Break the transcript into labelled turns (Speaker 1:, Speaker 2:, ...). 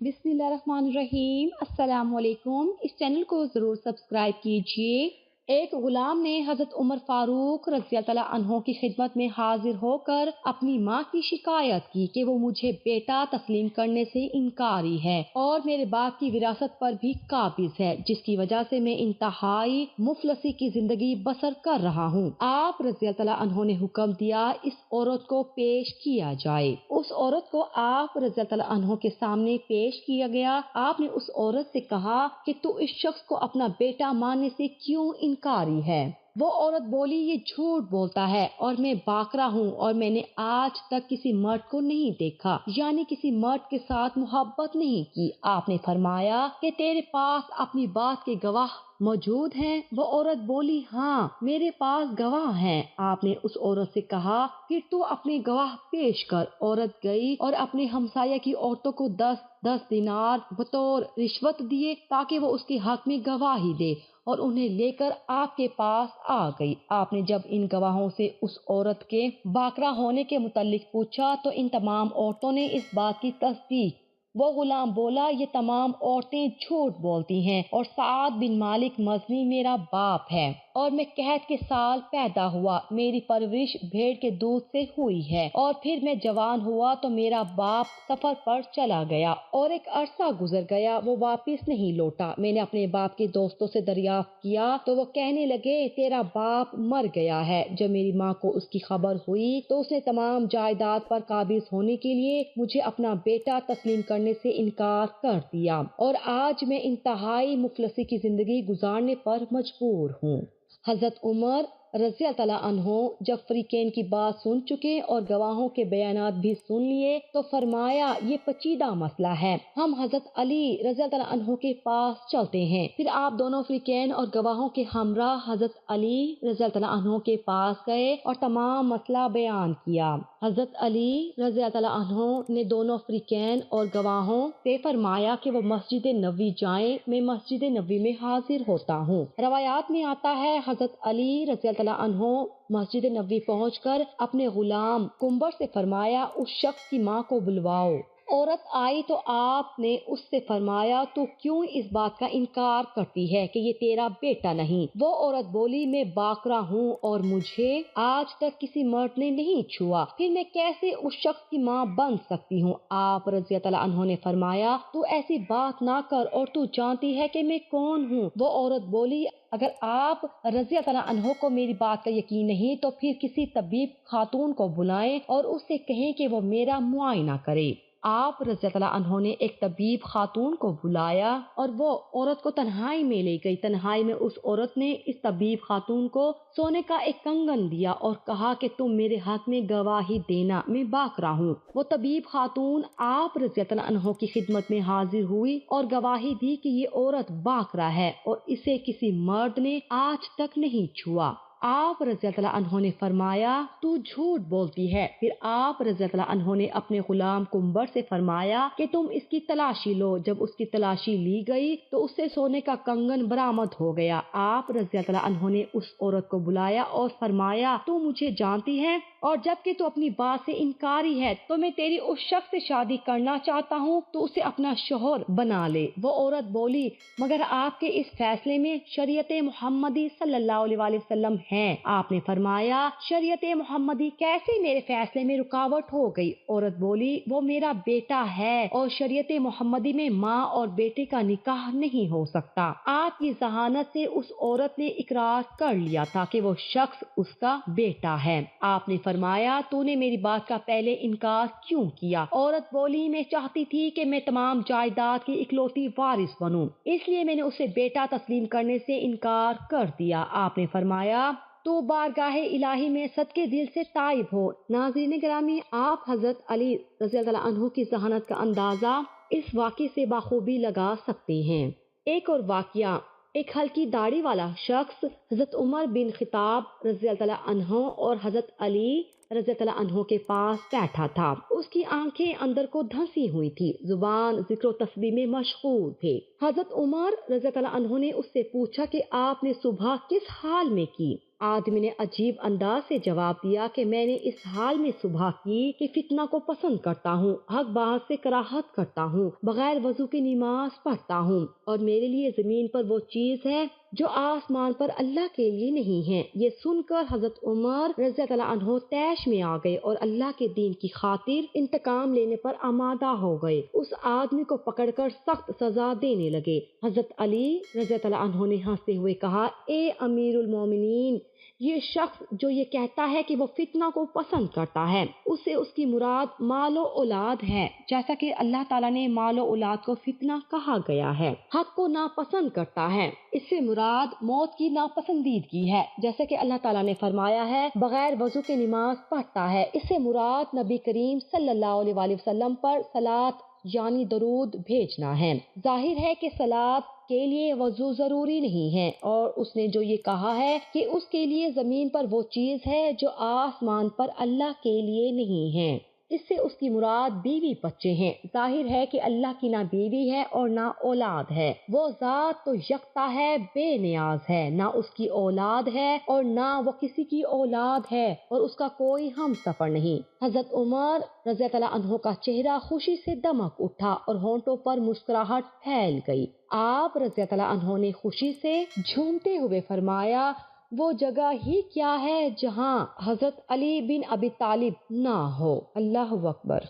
Speaker 1: बिस्मिल्लाहिर्रहमानिर्रहीम। अस्सलाम वालेकुम। इस चैनल को ज़रूर सब्सक्राइब कीजिए। एक गुलाम ने हज़रत उमर फारूक रज़ियल्लाहु तआला अन्हो की खिदमत में हाजिर होकर अपनी माँ की शिकायत की कि वो मुझे बेटा तस्लीम करने से इनकारी है और मेरे बाप की विरासत पर भी काबिज है, जिसकी वजह से मैं इंतहाई मुफलसी की जिंदगी बसर कर रहा हूँ। आप रज़ियल्लाहु तआला अन्हो ने हुक्म दिया इस औरत को पेश किया जाए। उस औरत को आप रज़ियल्लाहु तआला अन्हो के सामने पेश किया गया। आपने उस औरत से कहा कि तू इस शख्स को अपना बेटा मानने से क्यों इनकारी है। वो औरत बोली, ये झूठ बोलता है और मैं बाकरा हूँ और मैंने आज तक किसी मर्द को नहीं देखा, यानी किसी मर्द के साथ मोहब्बत नहीं की। आपने फरमाया कि तेरे पास अपनी बात के गवाह मौजूद हैं? वो औरत बोली, हाँ मेरे पास गवाह हैं। आपने उस औरत से कहा फिर तू अपने गवाह पेश कर। औरत गई और अपने हमसाया की औरतों को 10-10 दिनार बतौर रिश्वत दिए ताकि वो उसके हक में गवाही दे और उन्हें लेकर आपके पास आ गई। आपने जब इन गवाहों से उस औरत के बाकरा होने के मुतालिक पूछा तो इन तमाम औरतों ने इस बात की तस्दीक। वो गुलाम बोला, ये तमाम औरतें झूठ बोलती हैं और साद बिन मालिक मजनी मेरा बाप है और मैं कहत के साल पैदा हुआ। मेरी परवरिश भेड़ के दूध से हुई है और फिर मैं जवान हुआ तो मेरा बाप सफर पर चला गया और एक अरसा गुजर गया, वो वापस नहीं लौटा। मैंने अपने बाप के दोस्तों से दरियाफ्त किया तो वो कहने लगे तेरा बाप मर गया है। जब मेरी माँ को उसकी खबर हुई तो उसने तमाम जायदाद पर काबिज होने के लिए मुझे अपना बेटा तस्लीम करने से इनकार कर दिया और आज मैं इंतहाई मुफलसी की जिंदगी गुजारने पर मजबूर हूँ। हजरत उमर रज़ियल्लाहु तआला अन्हो जब फरीकैन की बात सुन चुके और गवाहों के बयानात भी सुन लिए तो फरमाया, ये पेचीदा मसला है, हम हजरत अली रज़ियल्लाहु तआला अन्हो के पास चलते हैं। फिर आप दोनों फरीकैन और गवाहों के हमरा हजरत अली रज़ियल्लाहु तआला अन्हो के पास गए और तमाम मसला बयान किया। हजरत अली रज़ियल्लाहु तआला अन्हो ने दोनों फरीकैन और गवाहों से फरमाया कि वो मस्जिद नबवी जाएं, मैं मस्जिद नबवी में हाजिर होता हूँ। रवायात में आता है हजरत अली रज़ियल्लाहु तआला अन्हो मस्जिद नबवी पहुंचकर अपने गुलाम कुंबर से फरमाया, उस शख्स की माँ को बुलवाओ। औरत आई तो आपने उससे फरमाया, तू क्यों इस बात का इनकार करती है कि ये तेरा बेटा नहीं। वो औरत बोली, मैं बाकरा हूँ और मुझे आज तक किसी मर्द ने नहीं छुआ, फिर मैं कैसे उस शख्स की माँ बन सकती हूँ। आप रज़ियल्लाहु तआला अन्हो ने फरमाया, तू ऐसी बात ना कर और तू जानती है कि मैं कौन हूँ। वो औरत बोली, अगर आप रज़ियल्लाहु तआला अन्हो को मेरी बात का यकीन नहीं तो फिर किसी तबीब खातून को बुलाएं और उससे कहें कि वो मेरा मुआयना करे। आप रज़ियल्लाहु तआला अन्हो ने एक तबीब खातून को बुलाया और वो औरत को तन्हाई में ले गई। तन्हाई में उस औरत ने इस तबीब खातून को सोने का एक कंगन दिया और कहा कि तुम मेरे हक में गवाही देना, मैं बाकरा हूँ। वो तबीब खातून आप रज़ियल्लाहु तआला अन्हो की खिदमत में हाजिर हुई और गवाही दी कि ये औरत बाकरा है और इसे किसी मर्द ने आज तक नहीं छुआ। आप रज़ियल्लाहु तआला अन्हो ने फरमाया, तू झूठ बोलती है। फिर आप रज़ियल्लाहु तआला अन्हो ने अपने गुलाम कुंबर से फरमाया कि तुम इसकी तलाशी लो। जब उसकी तलाशी ली गई तो उससे सोने का कंगन बरामद हो गया। आप रज़ियल्लाहु तआला अन्हो ने उस औरत को बुलाया और फरमाया, तू मुझे जानती है और जबकि तू अपनी बात से इनकारी है तो मैं तेरी उस शख्स से शादी करना चाहता हूँ, तो उसे अपना शोहर बना ले। वो औरत बोली, मगर आपके इस फैसले में शरीयत मोहम्मदी सल्लल्लाहु अलैहि वसल्लम है। आपने फरमाया, शरीयत मोहम्मदी कैसे मेरे फैसले में रुकावट हो गई। औरत बोली, वो मेरा बेटा है और शरीयत मोहम्मदी में माँ और बेटे का निकाह नहीं हो सकता। आपकी जहानत से उस औरत ने इकरार कर लिया था कि वो शख्स उसका बेटा है। आपने फरमाया, तूने मेरी बात का पहले इनकार क्यों किया। औरत बोली, मैं चाहती थी कि मैं तमाम जायदाद की इकलौती वारिस बनूं, इसलिए मैंने उसे बेटा तस्लीम करने से इनकार कर दिया। आपने फरमाया, तो बारगाह इलाही में सदके दिल से ताइब हो। नाज़रीन गिरामी, आप हजरत अली रज़ियल्लाहु तआला अन्हु की ज़हानत का अंदाजा इस वाक़े से बाखूबी लगा सकते हैं। एक और वाक़या, एक हल्की दाढ़ी वाला शख्स हजरत उमर बिन खिताब रज़ियल्लाहु तआला अन्हु और हजरत अली रज़ियल्लाहु तआला अन्हु के पास बैठा था। उसकी आंखें अंदर को धंसी हुई थी, जुबान जिक्र तस्बीह में मशगूल थे। हजरत उमर रज़ियल्लाहु तआला अन्हु ने उससे पूछा कि आपने सुबह किस हाल में की। آدمی نے عجیب انداز سے جواب دیا کہ میں نے اس حال میں صبح کی کہ فتنہ کو پسند کرتا ہوں، حق بات سے کراہت کرتا ہوں، بغیر وضو کی نماز پڑھتا ہوں، اور میرے لیے زمین پر وہ چیز ہے جو آسمان پر اللہ کے لیے نہیں ہے۔ یہ سن کر حضرت عمر رضی اللہ عنہ طیش میں آ گئے اور اللہ کے دین کی خاطر انتقام لینے پر آمادہ ہو گئے۔ اس آدمی کو پکڑ کر سخت سزا دینے لگے۔ حضرت علی رضی اللہ عنہ نے ہنستے ہوئے کہا، اے امیر المومنین، یہ شخص جو یہ کہتا ہے کہ وہ فتنہ کو پسند کرتا ہے، اسے اس کی مراد مال و اولاد ہے، جیسا کہ اللہ تعالیٰ نے مال و اولاد کو فتنہ کہا گیا ہے۔ حق کو ناپسند کرتا ہے، اس سے مراد موت کی ناپسندیدگی ہے، جیسے کہ اللہ تعالیٰ نے فرمایا ہے بغیر وضو کے نماز پڑھتا ہے۔ اس سے مراد نبی کریم صلی اللہ علیہ وآلہ وسلم پر صلاۃ یعنی درود بھیجنا ہے۔ ظاہر ہے کہ صلاۃ کے لیے وضو ضروری نہیں ہے، اور اس نے جو یہ کہا ہے کہ اس کے لیے زمین پر وہ چیز ہے جو آسمان پر اللہ کے لیے نہیں ہے، اس سے اس کی مراد بیوی بچے ہیں۔ ظاہر ہے کہ اللہ کی نہ بیوی ہے اور نہ اولاد ہے، وہ ذات تو یکتا ہے، بے نیاز ہے، نہ اس کی اولاد ہے اور نہ وہ کسی کی اولاد ہے، اور اس کا کوئی ہم سفر نہیں۔ حضرت عمر رضی اللہ عنہ کا چہرہ خوشی سے دمک اٹھا اور ہونٹوں پر مسکراہٹ پھیل گئی۔ آپ رضی اللہ عنہ نے خوشی سے جھومتے ہوئے فرمایا، وہ جگہ ہی کیا ہے جہاں حضرت علی بن ابی طالب نہ ہو۔ اللہ اکبر۔